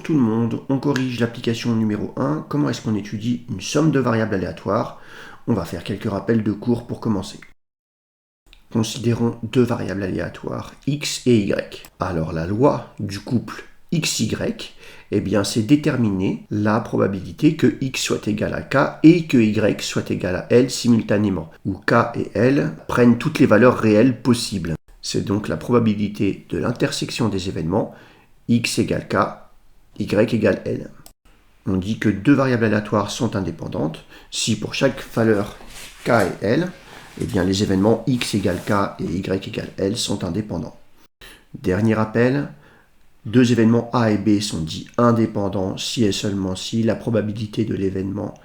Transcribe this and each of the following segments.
tout le monde, on corrige l'application numéro 1. Comment est-ce qu'on étudie une somme de variables aléatoires? On va faire quelques rappels de cours pour commencer. Considérons deux variables aléatoires, x et y. Alors la loi du couple xy, eh bien c'est déterminer la probabilité que x soit égal à k et que y soit égal à l simultanément, où k et l prennent toutes les valeurs réelles possibles. C'est donc la probabilité de l'intersection des événements x égale k, y égale l. On dit que deux variables aléatoires sont indépendantes si pour chaque valeur k et l, eh bien les événements x égale k et y égale l sont indépendants. Dernier rappel, deux événements A et B sont dits indépendants si et seulement si la probabilité de l'événement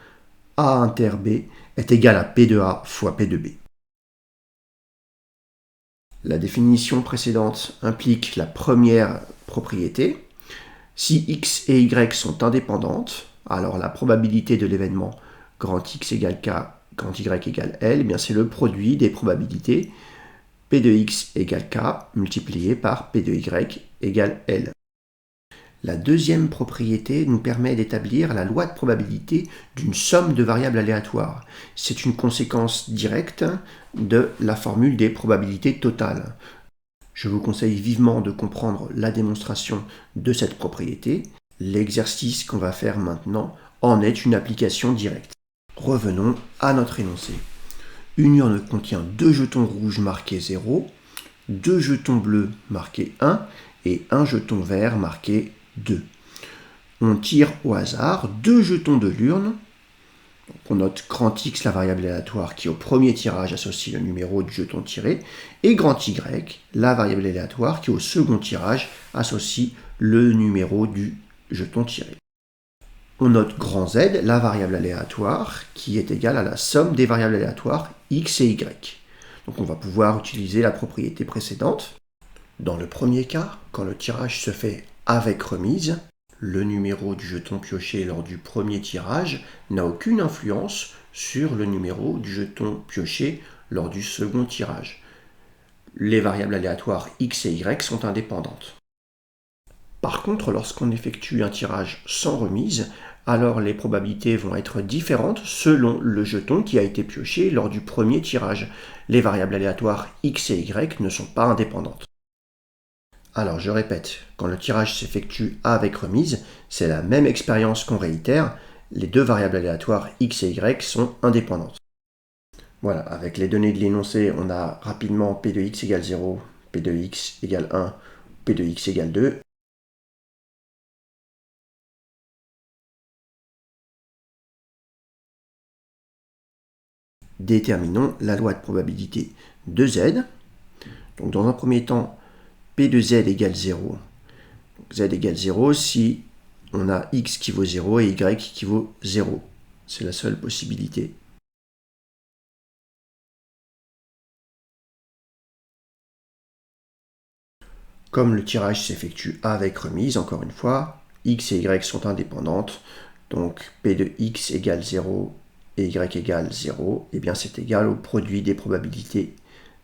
A inter B est égale à P de A fois P de B. La définition précédente implique la première propriété. Si x et y sont indépendantes, alors la probabilité de l'événement grand X égale K, grand Y égale L, eh bien c'est le produit des probabilités P de X égale K multiplié par P de Y égale L. La deuxième propriété nous permet d'établir la loi de probabilité d'une somme de variables aléatoires. C'est une conséquence directe de la formule des probabilités totales. Je vous conseille vivement de comprendre la démonstration de cette propriété. L'exercice qu'on va faire maintenant en est une application directe. Revenons à notre énoncé. Une urne contient deux jetons rouges marqués 0, deux jetons bleus marqués 1 et un jeton vert marqué 2. On tire au hasard deux jetons de l'urne. On note grand X, la variable aléatoire qui au premier tirage associe le numéro du jeton tiré, et grand Y, la variable aléatoire qui au second tirage associe le numéro du jeton tiré. On note grand Z, la variable aléatoire qui est égale à la somme des variables aléatoires X et Y. Donc on va pouvoir utiliser la propriété précédente. Dans le premier cas, quand le tirage se fait avec remise, le numéro du jeton pioché lors du premier tirage n'a aucune influence sur le numéro du jeton pioché lors du second tirage. Les variables aléatoires x et y sont indépendantes. Par contre, lorsqu'on effectue un tirage sans remise, alors les probabilités vont être différentes selon le jeton qui a été pioché lors du premier tirage. Les variables aléatoires x et y ne sont pas indépendantes. Alors je répète, quand le tirage s'effectue avec remise, c'est la même expérience qu'on réitère, les deux variables aléatoires x et y sont indépendantes. Voilà, avec les données de l'énoncé, on a rapidement P de x égale 0, P de x égale 1, P de x égale 2. Déterminons la loi de probabilité de z. Donc dans un premier temps, P de z égale 0. Z égale 0 si on a x qui vaut 0 et y qui vaut 0. C'est la seule possibilité. Comme le tirage s'effectue avec remise, encore une fois, x et y sont indépendantes, donc P de x égale 0 et y égale 0, et bien c'est égal au produit des probabilités,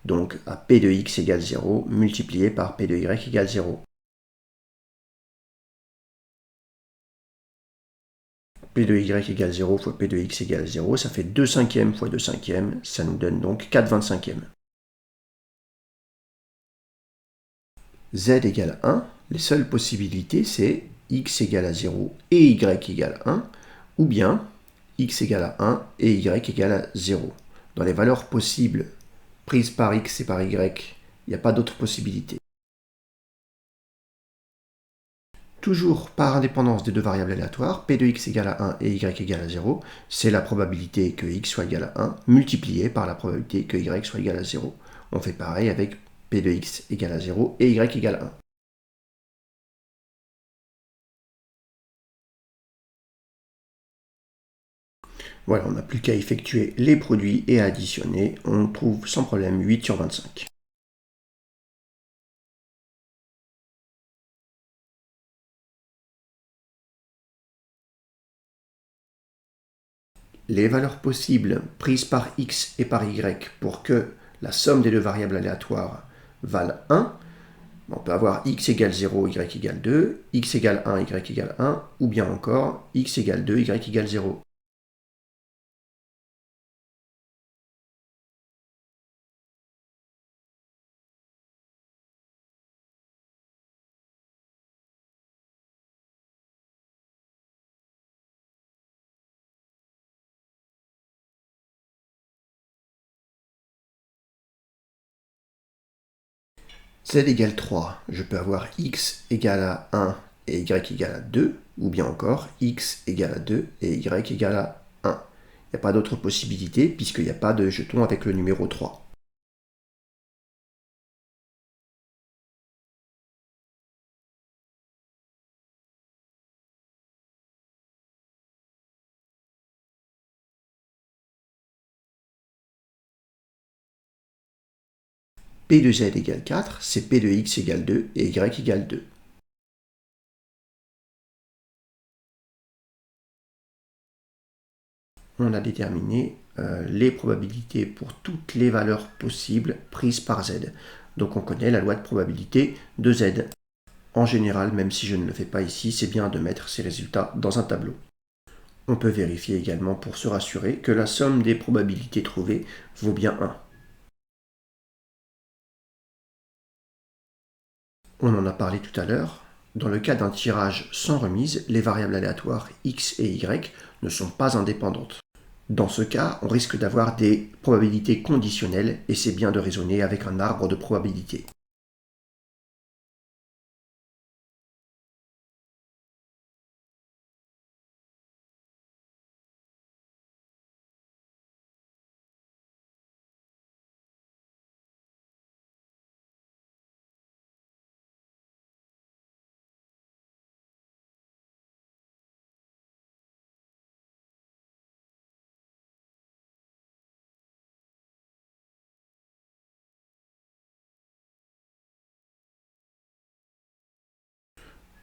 donc à P de x égale 0 multiplié par P de y égale 0. P de y égale 0 fois P de x égale 0, ça fait 2 cinquièmes fois 2 cinquièmes, ça nous donne donc 4 25e. Z égale 1, les seules possibilités c'est x égale à 0 et y égale 1, ou bien x égale à 1 et y égale à 0. Dans les valeurs possibles prises par x et par y, il n'y a pas d'autre possibilité. Toujours par indépendance des deux variables aléatoires, P de x égale à 1 et y égale à 0, c'est la probabilité que x soit égal à 1 multipliée par la probabilité que y soit égal à 0. On fait pareil avec P de x égale à 0 et y égale à 1. Voilà, on n'a plus qu'à effectuer les produits et à additionner. On trouve sans problème 8 sur 25. Les valeurs possibles prises par x et par y pour que la somme des deux variables aléatoires vale 1, On peut avoir x égale 0, y égale 2, x égale 1, y égale 1, ou bien encore x égale 2, y égale 0. Z égale 3, je peux avoir x égale à 1 et y égale à 2, ou bien encore x égale à 2 et y égale à 1. Il n'y a pas d'autre possibilité puisqu'il n'y a pas de jeton avec le numéro 3. P de z égale 4, c'est P de x égale 2 et y égale 2. On a déterminé les probabilités pour toutes les valeurs possibles prises par z. Donc on connaît la loi de probabilité de z. En général, même si je ne le fais pas ici, c'est bien de mettre ces résultats dans un tableau. On peut vérifier également pour se rassurer que la somme des probabilités trouvées vaut bien 1. On en a parlé tout à l'heure. Dans le cas d'un tirage sans remise, les variables aléatoires x et y ne sont pas indépendantes. Dans ce cas, on risque d'avoir des probabilités conditionnelles et c'est bien de raisonner avec un arbre de probabilité.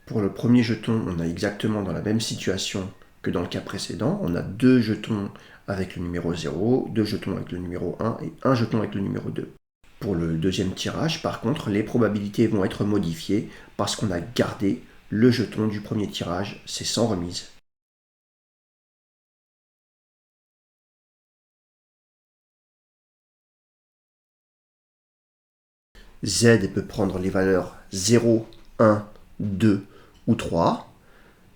Pour le premier jeton, on est exactement dans la même situation que dans le cas précédent. On a deux jetons avec le numéro 0, deux jetons avec le numéro 1 et un jeton avec le numéro 2. Pour le deuxième tirage, par contre, les probabilités vont être modifiées parce qu'on a gardé le jeton du premier tirage, c'est sans remise. Z peut prendre les valeurs 0, 1, 2 ou 3.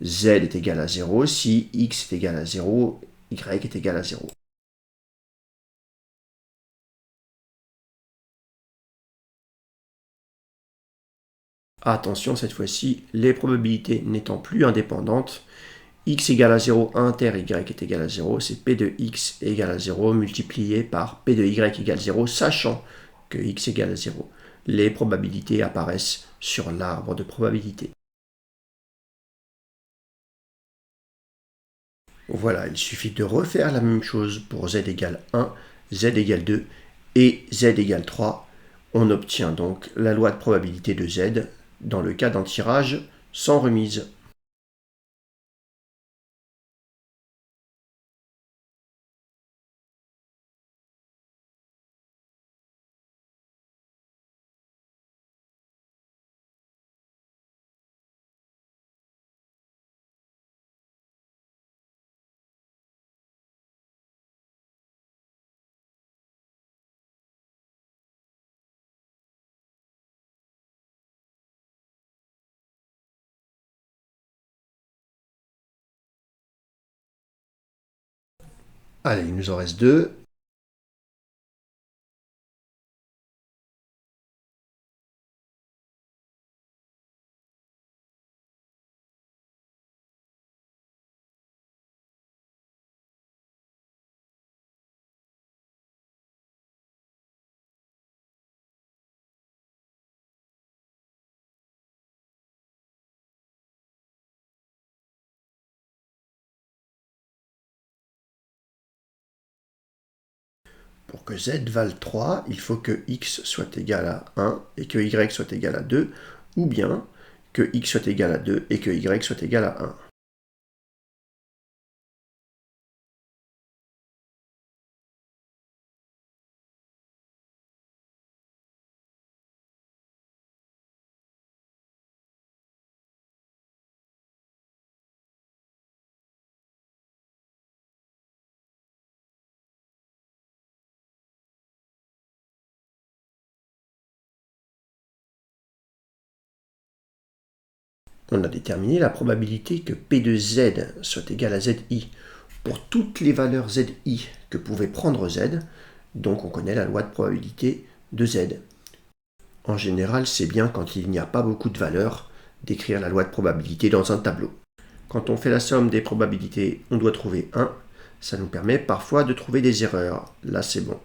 Z est égal à 0 si x est égal à 0, y est égal à 0. Attention, cette fois-ci, les probabilités n'étant plus indépendantes, x égale à 0 inter y est égal à 0, c'est p de x égale à 0 multiplié par p de y égale 0, sachant que x égale à 0. Les probabilités apparaissent sur l'arbre de probabilité. Voilà, il suffit de refaire la même chose pour z égale 1, z égale 2 et z égale 3. On obtient donc la loi de probabilité de z dans le cas d'un tirage sans remise. Allez, il nous en reste deux. Pour que z vale 3, il faut que x soit égal à 1 et que y soit égal à 2, ou bien que x soit égal à 2 et que y soit égal à 1. On a déterminé la probabilité que P de Z soit égal à ZI pour toutes les valeurs ZI que pouvait prendre Z, donc on connaît la loi de probabilité de Z. En général, c'est bien quand il n'y a pas beaucoup de valeurs d'écrire la loi de probabilité dans un tableau. Quand on fait la somme des probabilités, on doit trouver 1. Ça nous permet parfois de trouver des erreurs. Là, c'est bon.